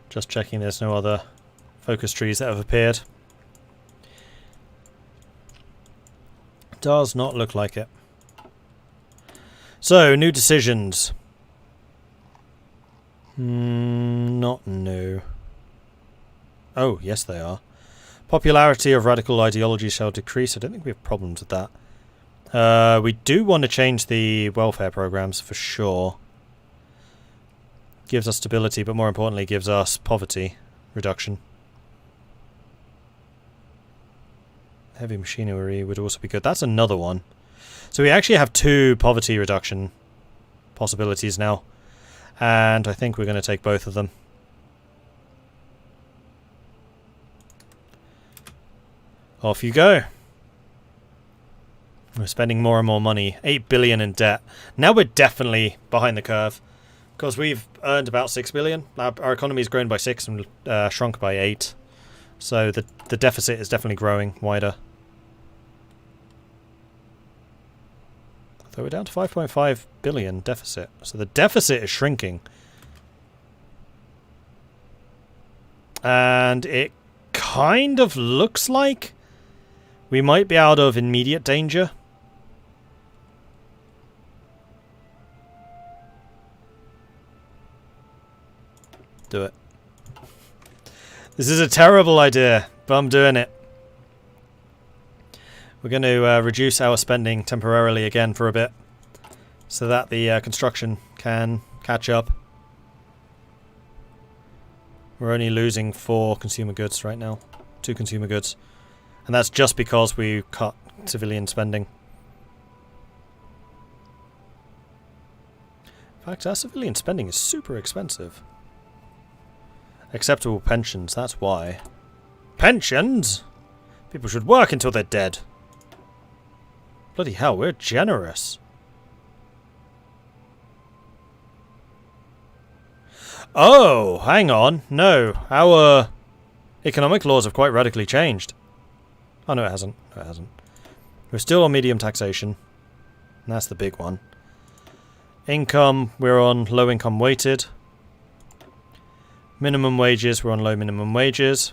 Just checking there's no other focus trees that have appeared. Does not look like it. So, new decisions. Not new. Oh, yes they are. Popularity of radical ideology shall decrease. I don't think we have problems with that. We do want to change the welfare programs for sure. Gives us stability, but more importantly gives us poverty reduction. Heavy machinery would also be good. That's another one. So we actually have 2 poverty reduction possibilities now. And I think we're going to take both of them. Off you go. We're spending more and more money. 8 billion in debt. Now we're definitely behind the curve. Because we've earned about 6 billion. Our economy's grown by 6 and shrunk by 8. So the deficit is definitely growing wider. So we're down to 5.5 billion deficit. So the deficit is shrinking. And it kind of looks like we might be out of immediate danger. Do it. This is a terrible idea, but I'm doing it. We're going to reduce our spending temporarily again for a bit, so that the construction can catch up. We're only losing 4 consumer goods right now. 2 consumer goods. And that's just because we cut civilian spending. In fact, our civilian spending is super expensive. Acceptable pensions, that's why. Pensions? People should work until they're dead. Bloody hell, we're generous. Oh, hang on. No, our economic laws have quite radically changed. Oh, no, it hasn't. No, it hasn't. We're still on medium taxation. And that's the big one. Income, we're on low income weighted. Minimum wages, we're on low minimum wages.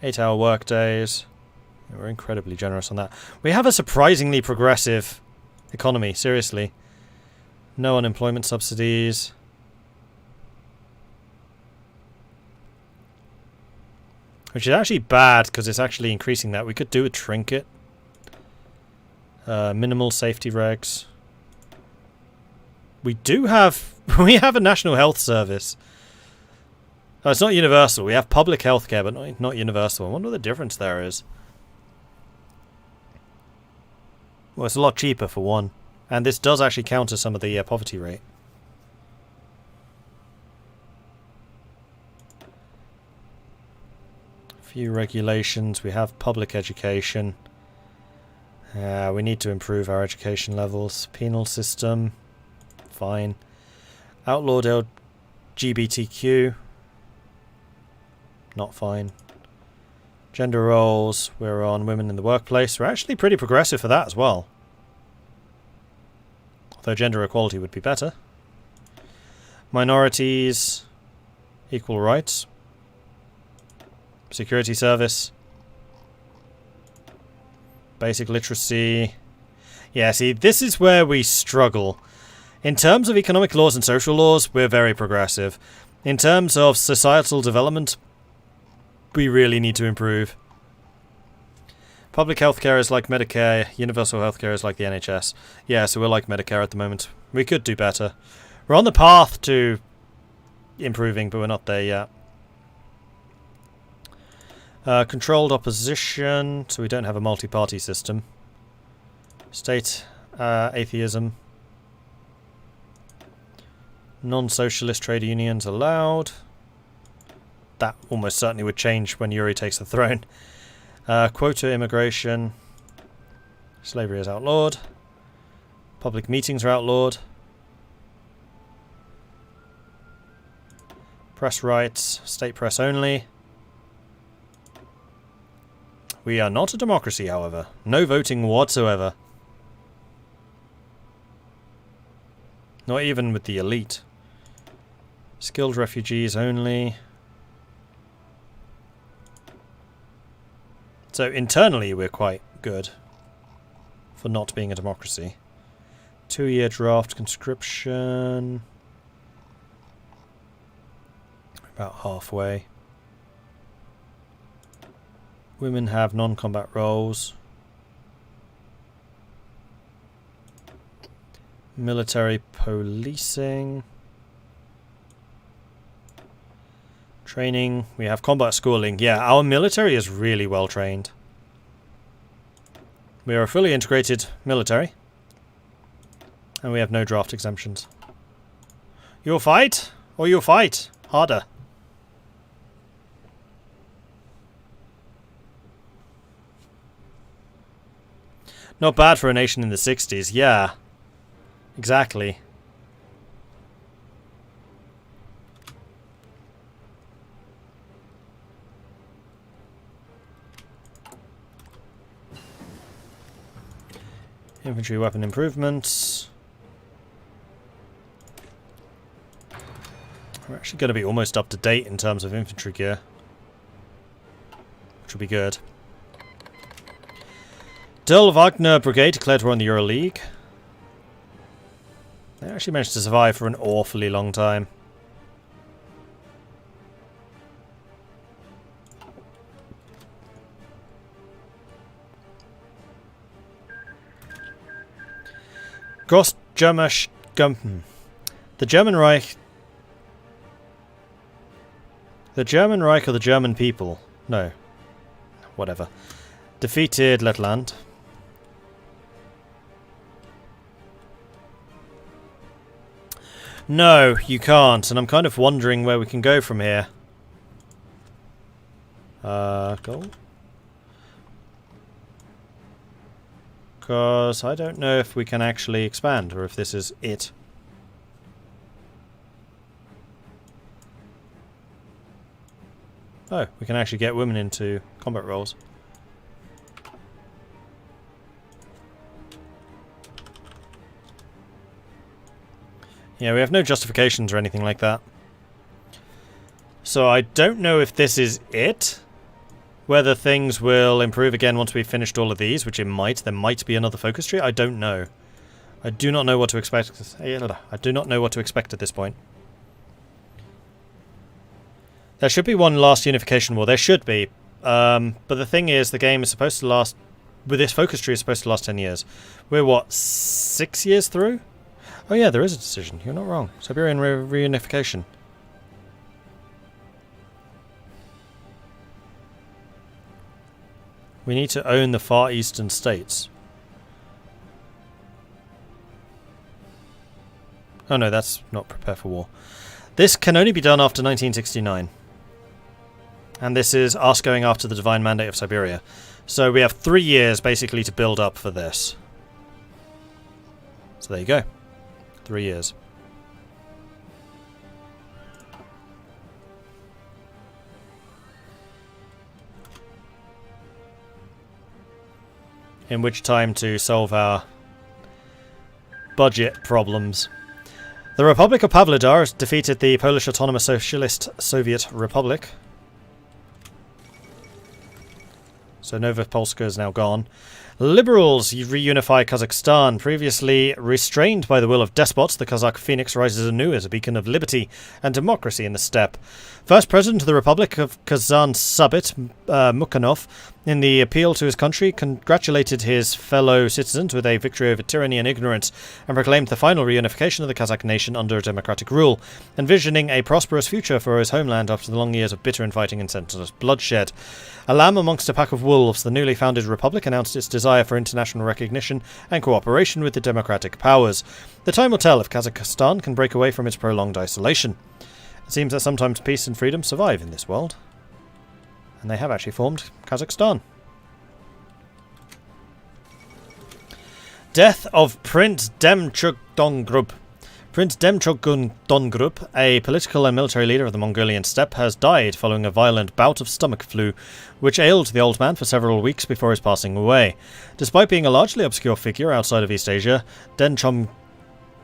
8-hour work days. We're incredibly generous on that. We have a surprisingly progressive economy, seriously. No unemployment subsidies. Which is actually bad, because it's actually increasing that. We could do a trinket. Minimal safety regs. We do have... we have a national health service. Oh, it's not universal. We have public healthcare, but not universal. I wonder what the difference there is. Well, it's a lot cheaper for one. And this does actually counter some of the poverty rate. A few regulations. We have public education. We need to improve our education levels. Penal system. Fine. Outlawed LGBTQ. Not fine. Gender roles. We're on women in the workplace. We're actually pretty progressive for that as well. Although gender equality would be better. Minorities. Equal rights. Security service. Basic literacy. Yeah, see, this is where we struggle. In terms of economic laws and social laws, we're very progressive. In terms of societal development, we really need to improve. Public healthcare is like Medicare, universal healthcare is like the NHS. Yeah, so we're like Medicare at the moment. We could do better. We're on the path to improving, but we're not there yet. Controlled opposition, so we don't have a multi-party system. State atheism. Non-socialist trade unions allowed. That almost certainly would change when Yuri takes the throne. Quota immigration. Slavery is outlawed. Public meetings are outlawed. Press rights. State press only. We are not a democracy, however. No voting whatsoever. Not even with the elite. Skilled refugees only. So internally we're quite good for not being a democracy. 2-year draft conscription. About halfway. Women have non-combat roles. Military policing. Training. We have combat schooling. Yeah, our military is really well trained. We are a fully integrated military. And we have no draft exemptions. You'll fight? Or you'll fight? Harder. Not bad for a nation in the 60s. Yeah. Exactly. Infantry weapon improvements. We're actually going to be almost up to date in terms of infantry gear, which will be good. Del Wagner Brigade declared war on the Euro League. They actually managed to survive for an awfully long time. Gross Germisch The German Reich. The German Reich or the German people? No. Whatever. Defeated Lettland. No, you can't, and I'm kind of wondering where we can go from here. Goal? Because I don't know if we can actually expand, or if this is it. Oh, we can actually get women into combat roles. Yeah, we have no justifications or anything like that. So I don't know if this is it. Whether things will improve again once we've finished all of these, which it might. There might be another focus tree. I don't know. I do not know what to expect. I do not know what to expect at this point. There should be one last unification war. There should be. But the thing is, the game is supposed to last... With this focus tree, it's supposed to last 10 years. We're, what, 6 years through? Oh yeah, there is a decision. You're not wrong. Siberian reunification. We need to own the Far Eastern states. Oh no, that's not prepare for war. This can only be done after 1969. And this is us going after the Divine Mandate of Siberia. So we have 3 years basically to build up for this. So there you go. 3 years. In which time to solve our budget problems. The Republic of Pavlodar has defeated the Polish Autonomous Socialist Soviet Republic. So Nova Polska is now gone. Liberals reunify Kazakhstan. Previously restrained by the will of despots, the Kazakh phoenix rises anew as a beacon of liberty and democracy in the steppe. First President of the Republic of Kazan Sabit, Mukhanov, in the appeal to his country, congratulated his fellow citizens with a victory over tyranny and ignorance, and proclaimed the final reunification of the Kazakh nation under democratic rule, envisioning a prosperous future for his homeland after the long years of bitter infighting and senseless bloodshed. A lamb amongst a pack of wolves, the newly founded republic announced its desire for international recognition and cooperation with the democratic powers. The time will tell if Kazakhstan can break away from its prolonged isolation. It seems that sometimes peace and freedom survive in this world. And they have actually formed Kazakhstan. Death of Prince Demchugdongrup. Prince Demchugdongrup, a political and military leader of the Mongolian steppe, has died following a violent bout of stomach flu, which ailed the old man for several weeks before his passing away. Despite being a largely obscure figure outside of East Asia,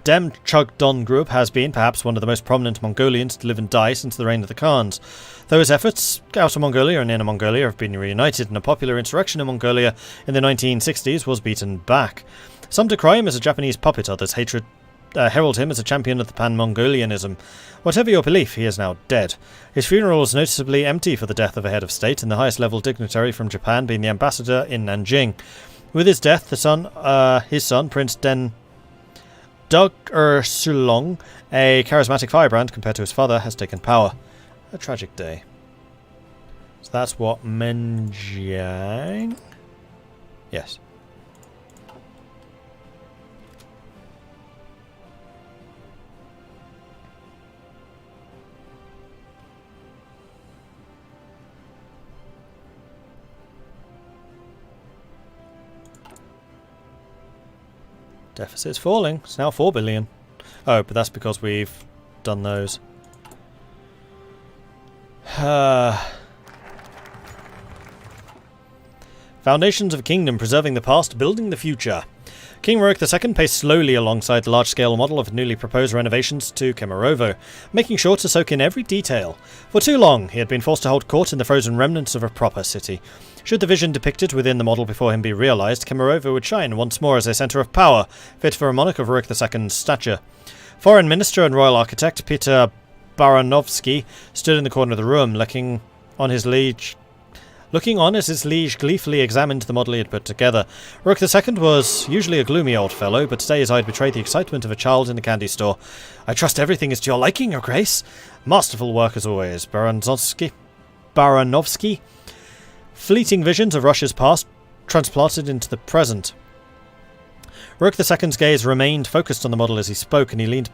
Dem Chugdon group has been perhaps one of the most prominent Mongolians to live and die since the reign of the Khans. Though his efforts, Outer Mongolia and Inner Mongolia have been reunited, and a popular insurrection in Mongolia in the 1960s was beaten back. Some decry him as a Japanese puppet, others herald him as a champion of the Pan-Mongolianism. Whatever your belief, he is now dead. His funeral was noticeably empty for the death of a head of state, and the highest level dignitary from Japan being the ambassador in Nanjing. With his death, his son, Prince Den Sulong, a charismatic firebrand compared to his father, has taken power. A tragic day. So that's what Menjiang? Yes. Deficit's falling. It's now 4 billion. Oh, but that's because we've done those. Foundations of a kingdom, preserving the past, building the future. King Rurik II paced slowly alongside the large-scale model of newly proposed renovations to Kemerovo, making sure to soak in every detail. For too long, he had been forced to hold court in the frozen remnants of a proper city. Should the vision depicted within the model before him be realised, Kemerovo would shine once more as a centre of power, fit for a monarch of Rurik II's stature. Foreign Minister and Royal Architect Peter Baranovsky stood in the corner of the room, looking on as his liege gleefully examined the model he had put together. Rurik II was usually a gloomy old fellow, but today his eye betrayed the excitement of a child in a candy store. "I trust everything is to your liking, Your Grace." Masterful work as always, Baranovsky. Fleeting visions of Russia's past transplanted into the present. Rurik II's gaze remained focused on the model as he spoke, and he leaned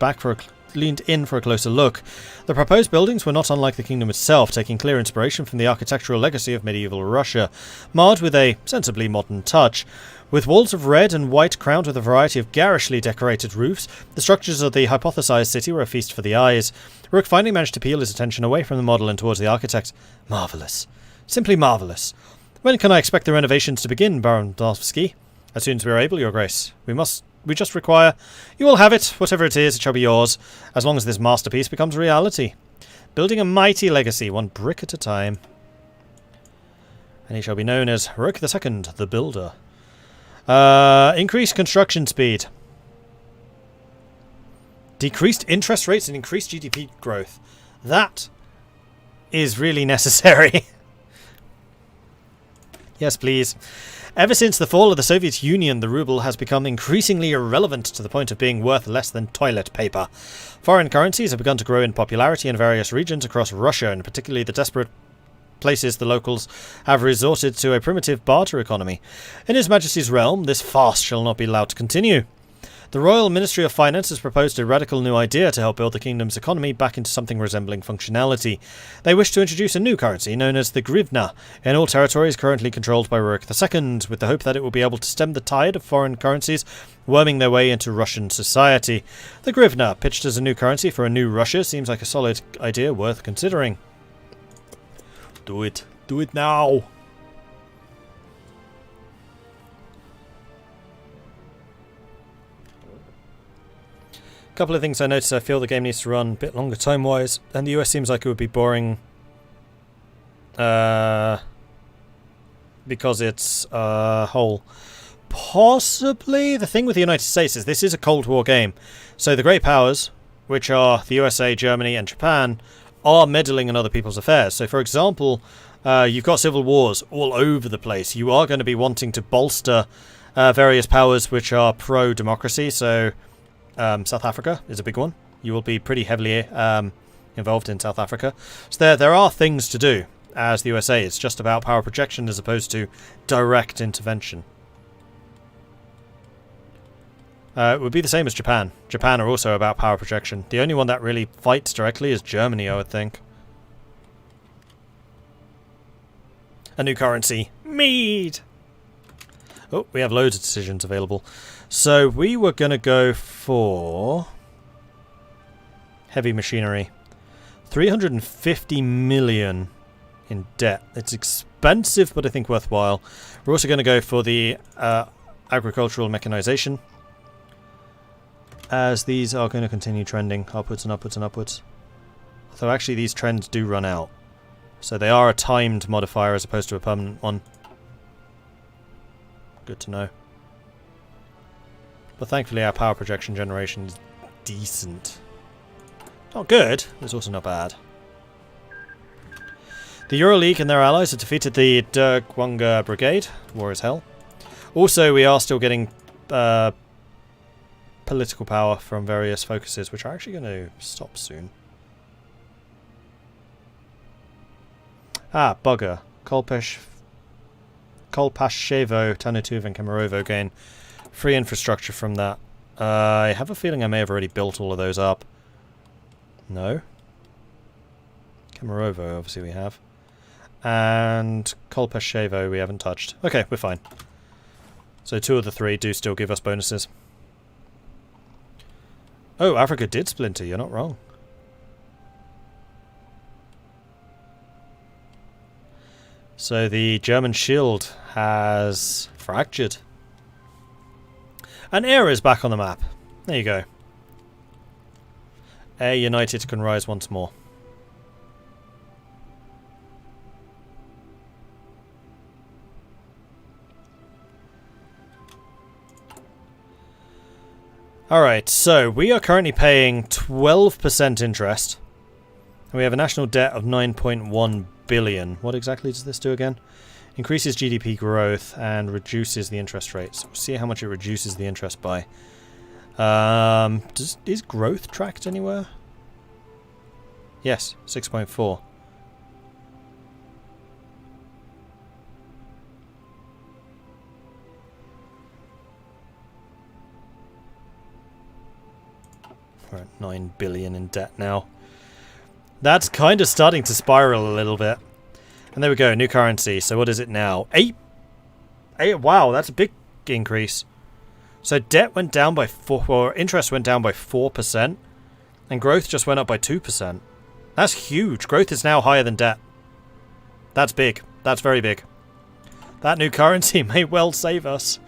in for a closer look. The proposed buildings were not unlike the kingdom itself, taking clear inspiration from the architectural legacy of medieval Russia, marred with a sensibly modern touch. With walls of red and white crowned with a variety of garishly decorated roofs, the structures of the hypothesized city were a feast for the eyes. Rurik finally managed to peel his attention away from the model and towards the architect. Marvellous. Simply marvellous. When can I expect the renovations to begin, Baranovsky? As soon as we are able, Your Grace. We just require... You will have it. Whatever it is, it shall be yours, as long as this masterpiece becomes reality. Building a mighty legacy, one brick at a time. And he shall be known as Rurik II, the Builder. Increased construction speed. Decreased interest rates and increased GDP growth. That is really necessary. Yes, please. Ever since the fall of the Soviet Union, the ruble has become increasingly irrelevant to the point of being worth less than toilet paper. Foreign currencies have begun to grow in popularity in various regions across Russia, and particularly the desperate places the locals have resorted to a primitive barter economy. In His Majesty's realm, this farce shall not be allowed to continue. The Royal Ministry of Finance has proposed a radical new idea to help build the kingdom's economy back into something resembling functionality. They wish to introduce a new currency known as the hryvnia in all territories currently controlled by Rurik II, with the hope that it will be able to stem the tide of foreign currencies worming their way into Russian society. The hryvnia, pitched as a new currency for a new Russia, seems like a solid idea worth considering. Do it. Do it now. Couple of things I noticed. I feel the game needs to run a bit longer time-wise, and the US seems like it would be boring because it's a whole. Possibly the thing with the United States is this is a Cold War game, so the great powers, which are the USA, Germany, and Japan, are meddling in other people's affairs. So, for example, you've got civil wars all over the place. You are going to be wanting to bolster various powers which are pro-democracy, so... South Africa is a big one. You will be pretty heavily involved in South Africa. So there are things to do as the USA. It's just about power projection as opposed to direct intervention. It would be the same as Japan. Japan are also about power projection. The only one that really fights directly is Germany, I would think. A new currency. Mead! Oh, we have loads of decisions available. So we were going to go for heavy machinery. 350 million in debt. It's expensive, but I think worthwhile. We're also going to go for the agricultural mechanization. as these are going to continue trending upwards and upwards and upwards. Although actually these trends do run out. So they are a timed modifier as opposed to a permanent one. Good to know. But thankfully our power projection generation is decent. Not good, but it's also not bad. The Euro League and their allies have defeated the Dergwanger Brigade. War is hell. Also, we are still getting political power from various focuses, which are actually going to stop soon. Ah, bugger. Kolpashevo, Tanutov and Kemerovo gain free infrastructure from that. I have a feeling I may have already built all of those up. No. Kemerovo, obviously we have. And Kolpashevo we haven't touched. Okay, we're fine. So 2 of the 3 do still give us bonuses. Oh, Africa did splinter, you're not wrong. So the German shield has fractured. And Air is back on the map. There you go. Air United can rise once more. Alright, so we are currently paying 12% interest. And we have a national debt of 9.1 billion. What exactly does this do again? Increases GDP growth and reduces the interest rate. So we'll see how much it reduces the interest by. Is growth tracked anywhere? Yes, 6.4. We're at 9 billion in debt now. That's kind of starting to spiral a little bit. And there we go, new currency. So what is it now? 8? Wow, that's a big increase. So debt went down by 4, or interest went down by 4%, and growth just went up by 2%. That's huge. Growth is now higher than debt. That's big. That's very big. That new currency may well save us.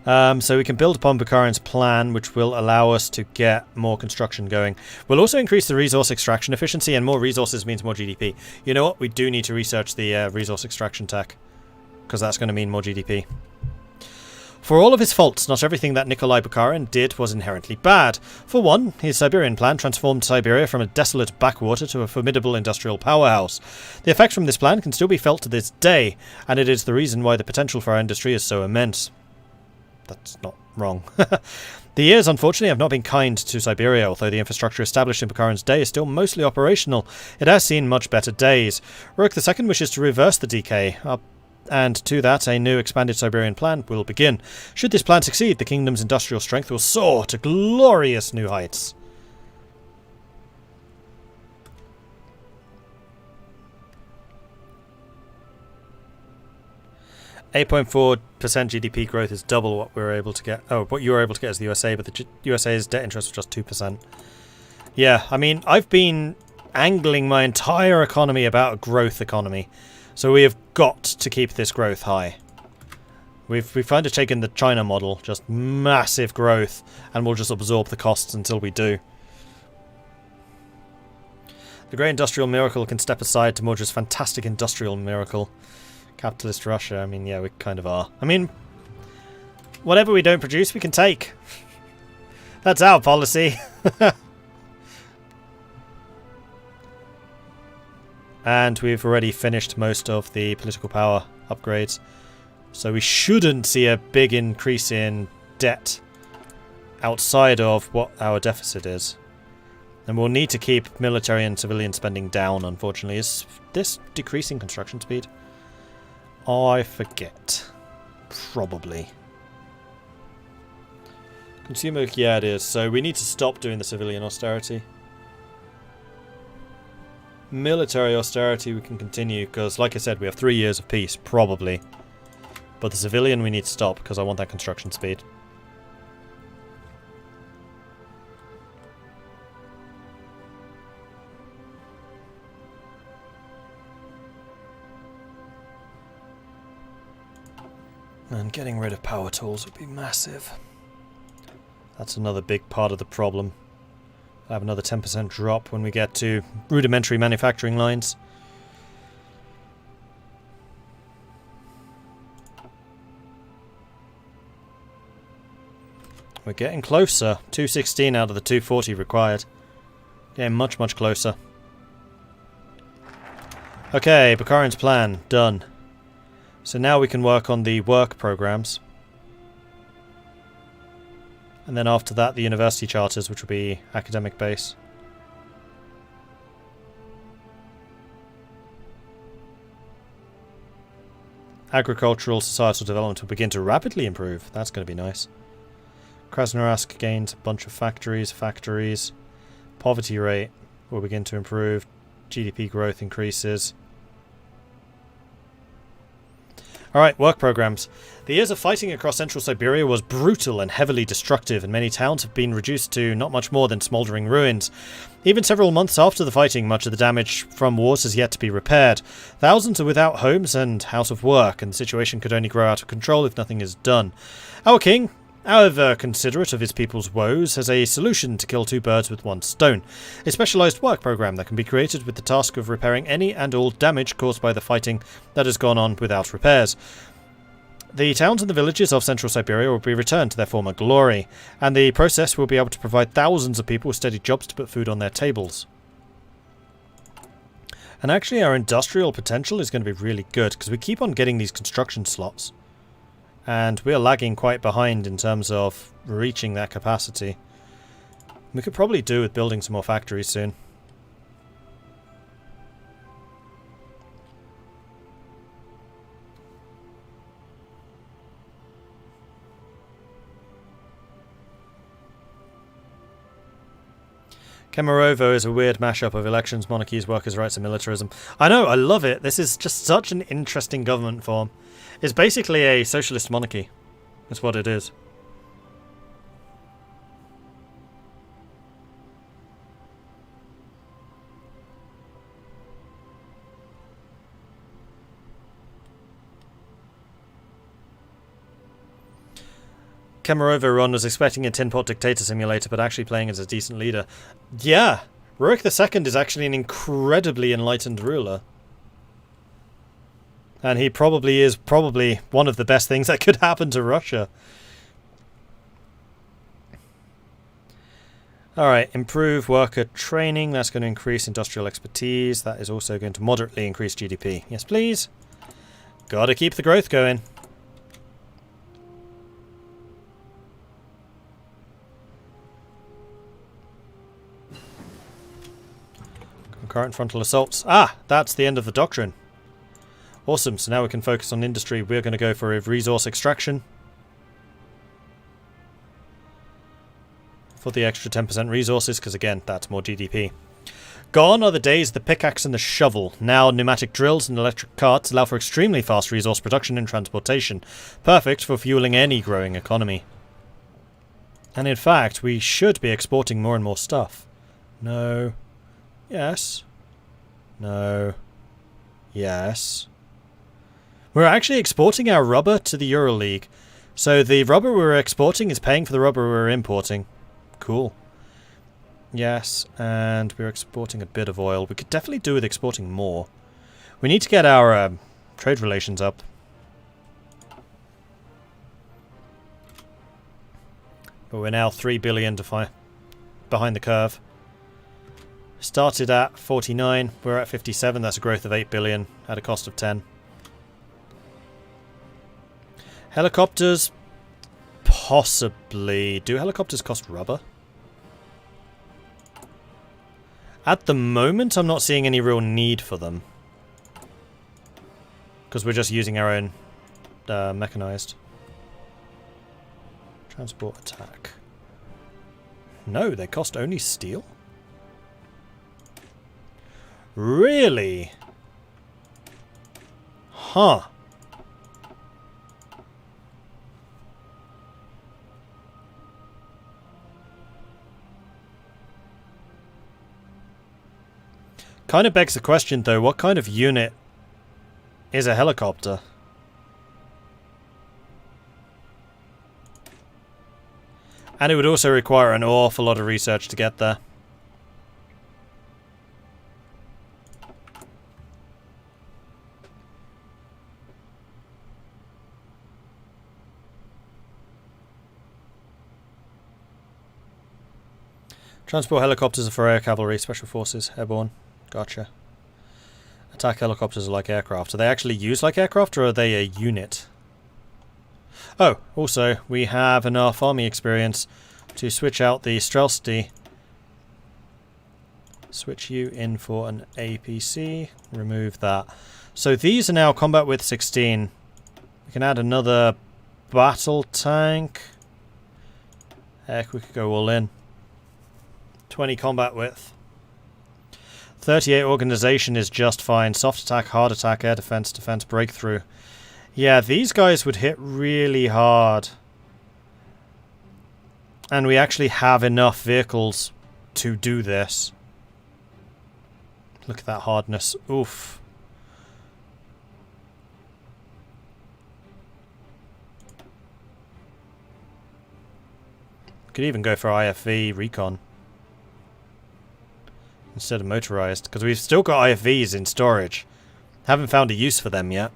So we can build upon Bukharin's plan, which will allow us to get more construction going. We'll also increase the resource extraction efficiency, and more resources means more GDP. You know what? We do need to research the resource extraction tech, because that's going to mean more GDP. For all of his faults, not everything that Nikolai Bukharin did was inherently bad. For one, his Siberian plan transformed Siberia from a desolate backwater to a formidable industrial powerhouse. The effects from this plan can still be felt to this day, and it is the reason why the potential for our industry is so immense. That's not wrong. The years, unfortunately, have not been kind to Siberia, although the infrastructure established in Bukharin's day is still mostly operational. It has seen much better days. Rurik II wishes to reverse the decay, and to that a new expanded Siberian plan will begin. Should this plan succeed, the kingdom's industrial strength will soar to glorious new heights. .4% GDP growth is double what we were able to get. Oh, what you were able to get as the USA, but the USA's debt interest was just 2%. Yeah, I mean, I've been angling my entire economy about a growth economy, so we have got to keep this growth high. We've kind of taken the China model, just massive growth, and we'll just absorb the costs until we do. The Great Industrial Miracle can step aside to Mordred's fantastic industrial miracle. Capitalist Russia, I mean, yeah, we kind of are. I mean, whatever we don't produce, we can take. That's our policy. And we've already finished most of the political power upgrades. So we shouldn't see a big increase in debt outside of what our deficit is. And we'll need to keep military and civilian spending down, unfortunately. Is this decreasing construction speed? I forget. Probably. Consumer, yeah it is. So we need to stop doing the civilian austerity. Military austerity we can continue, because like I said, we have 3 years of peace, probably. But the civilian we need to stop, because I want that construction speed. And getting rid of power tools would be massive. That's another big part of the problem. I'll have another 10% drop when we get to rudimentary manufacturing lines. We're getting closer. 216 out of the 240 required. Getting much, much closer. Okay, Bukharin's plan. Done. So now we can work on the work programs. And then after that, the university charters, which will be academic base. Agricultural societal development will begin to rapidly improve. That's going to be nice. Krasnoyarsk gains a bunch of factories. Poverty rate will begin to improve. GDP growth increases. Alright, work programs. The years of fighting across central Siberia was brutal and heavily destructive, and many towns have been reduced to not much more than smouldering ruins. Even several months after the fighting, much of the damage from wars has yet to be repaired. Thousands are without homes and out of work, and the situation could only grow out of control if nothing is done. Our king, however considerate of his people's woes, has a solution to kill two birds with one stone. A specialised work programme that can be created with the task of repairing any and all damage caused by the fighting that has gone on without repairs. The towns and the villages of central Siberia will be returned to their former glory, and the process will be able to provide thousands of people with steady jobs to put food on their tables. And actually our industrial potential is going to be really good, because we keep on getting these construction slots. And we're lagging quite behind in terms of reaching that capacity. We could probably do with building some more factories soon. Kemerovo is a weird mashup of elections, monarchies, workers' rights and militarism. I know, I love it. This is just such an interesting government form. It's basically a socialist monarchy. That's what it is. Kemerovo Ron was expecting a tin pot dictator simulator, but actually playing as a decent leader. Yeah, Rurik II is actually an incredibly enlightened ruler. And he probably is one of the best things that could happen to Russia. Alright, improve worker training. That's going to increase industrial expertise. That is also going to moderately increase GDP. Yes, please. Gotta keep the growth going. Concurrent frontal assaults. Ah, that's the end of the doctrine. Awesome, so now we can focus on industry. We're going to go for a resource extraction. For the extra 10% resources, because again, that's more GDP. Gone are the days of the pickaxe and the shovel. Now pneumatic drills and electric carts allow for extremely fast resource production and transportation. Perfect for fueling any growing economy. And in fact, we should be exporting more and more stuff. No. Yes. No. Yes. We're actually exporting our rubber to the EuroLeague. So the rubber we're exporting is paying for the rubber we're importing. Cool. Yes, and we're exporting a bit of oil. We could definitely do with exporting more. We need to get our trade relations up. But we're now 3 billion behind the curve. Started at 49, we're at 57, that's a growth of 8 billion at a cost of 10. Helicopters? Possibly. Do helicopters cost rubber? At the moment, I'm not seeing any real need for them. Because we're just using our own mechanized. Transport attack. No, they cost only steel? Really? Huh. Kind of begs the question, though, what kind of unit is a helicopter? And it would also require an awful lot of research to get there. Transport helicopters are for air cavalry, special forces, airborne. Gotcha. Attack helicopters are like aircraft. Are they actually used like aircraft, or are they a unit? Oh, also, we have enough army experience to switch out the Streltsy. Switch you in for an APC. Remove that. So these are now combat width 16. We can add another battle tank. Heck, we could go all in. 20 combat width. 38 organization is just fine. Soft attack, hard attack, air defense, defense, breakthrough. Yeah, these guys would hit really hard. And we actually have enough vehicles to do this. Look at that hardness. Oof. Could even go for IFV recon instead of motorized, because we've still got IFVs in storage. Haven't found a use for them yet.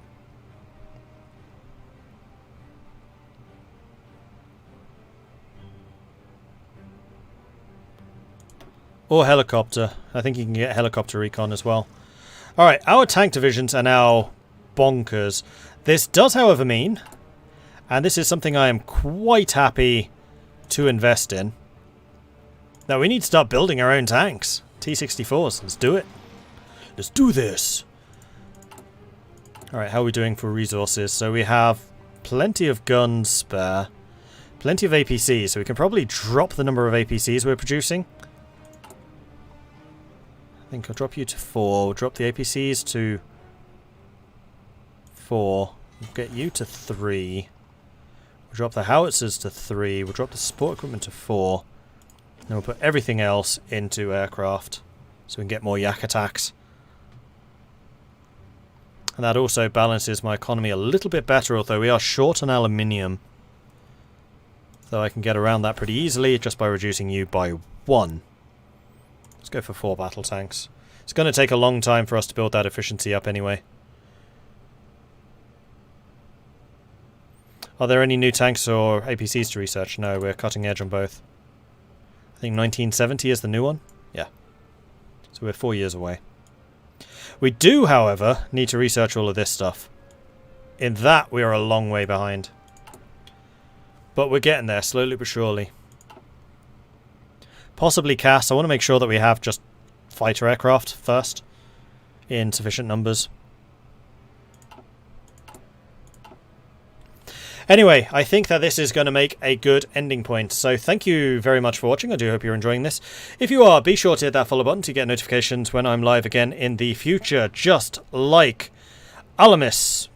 Or helicopter. I think you can get helicopter recon as well. Alright, our tank divisions are now bonkers. This does, however, mean, and this is something I am quite happy to invest in, that we need to start building our own tanks. T-64s. Let's do it. Let's do this. Alright, how are we doing for resources? So we have plenty of guns spare. Plenty of APCs, so we can probably drop the number of APCs we're producing. I think I'll drop you to 4. We'll drop the APCs to 4. We'll get you to 3. We'll drop the howitzers to 3. We'll drop the support equipment to 4. Then we'll put everything else into aircraft so we can get more yak attacks. And that also balances my economy a little bit better, although we are short on aluminium. Though I can get around that pretty easily just by reducing you by 1. Let's go for 4 battle tanks. It's going to take a long time for us to build that efficiency up anyway. Are there any new tanks or APCs to research? No, we're cutting edge on both. I think 1970 is the new one. Yeah. So we're 4 years away. We do, however, need to research all of this stuff. In that, we are a long way behind. But we're getting there, slowly but surely. Possibly CAS. I want to make sure that we have just fighter aircraft first, in sufficient numbers. Anyway, I think that this is going to make a good ending point. So thank you very much for watching. I do hope you're enjoying this. If you are, be sure to hit that follow button to get notifications when I'm live again in the future. Just like Alanis.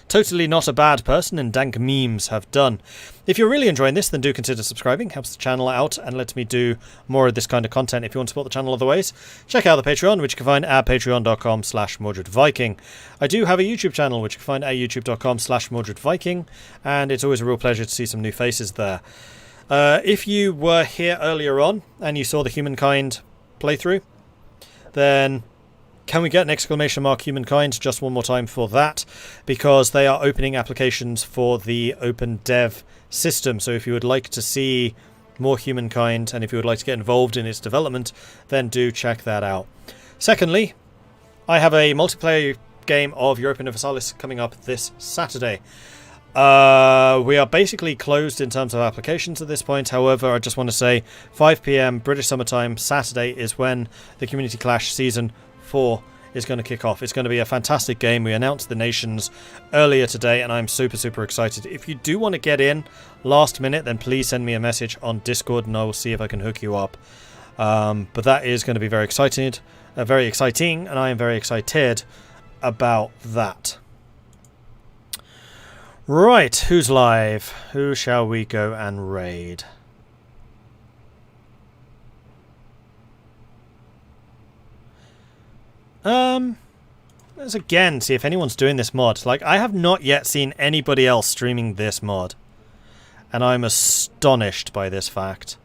Totally not a bad person, and dank memes have done. If you're really enjoying this, then do consider subscribing. Helps the channel out and lets me do more of this kind of content. If you want to support the channel other ways, check out the Patreon, which you can find at patreon.com/MordredViking. I do have a YouTube channel, which you can find at youtube.com/MordredViking, and it's always a real pleasure to see some new faces there. If you were here earlier on and you saw the Humankind playthrough, then can we get an exclamation mark Humankind just one more time for that? Because they are opening applications for the Open Dev system. So if you would like to see more Humankind and if you would like to get involved in its development, then do check that out. Secondly, I have a multiplayer game of Europa Universalis coming up this Saturday. We are basically closed in terms of applications at this point. However, I just want to say 5 PM British summertime Saturday is when the Community Clash Season 4 is going to kick off. It's going to be a fantastic game. We announced the nations earlier today and I'm super excited. If you do want to get in last minute, then please send me a message on Discord and I will see if I can hook you up. But that is going to be very exciting, and I am very excited about that. Right, who's live? Who shall we go and raid? Let's again see if anyone's doing this mod. Like, I have not yet seen anybody else streaming this mod. And I'm astonished by this fact.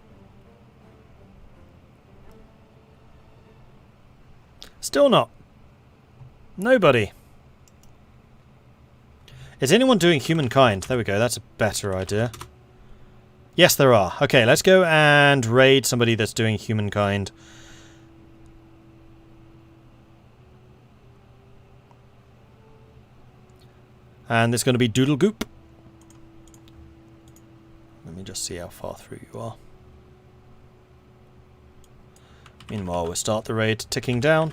Still not. Nobody. Is anyone doing humankind? There we go, that's a better idea. Yes, there are. Okay, let's go and raid somebody that's doing humankind. And there's going to be Doodle Goop. Let me just see how far through you are. Meanwhile, we'll start the raid ticking down.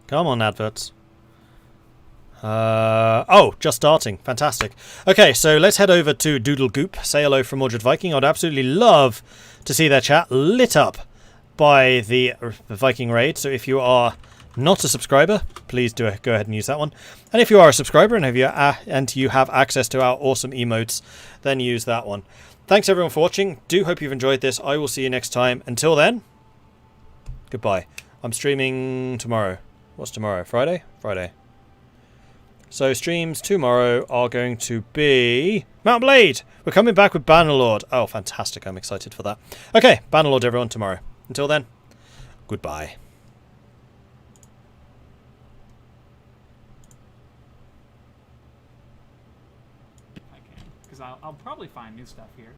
Come on, adverts. Oh, just starting. Fantastic. Okay, so let's head over to Doodle Goop. Say hello from Mordred Viking. I'd absolutely love to see their chat lit up by the Viking raid. So if you are not a subscriber, please do go ahead and use that one. And if you are a subscriber and you have access to our awesome emotes, then use that one. Thanks everyone for watching. Do hope you've enjoyed this. I will see you next time. Until then, goodbye. I'm streaming tomorrow. What's tomorrow? Friday? Friday. So streams tomorrow are going to be Mount Blade. We're coming back with Bannerlord. Oh, fantastic. I'm excited for that. Okay, Bannerlord everyone tomorrow. Until then, goodbye. I can, because I'll probably find new stuff here.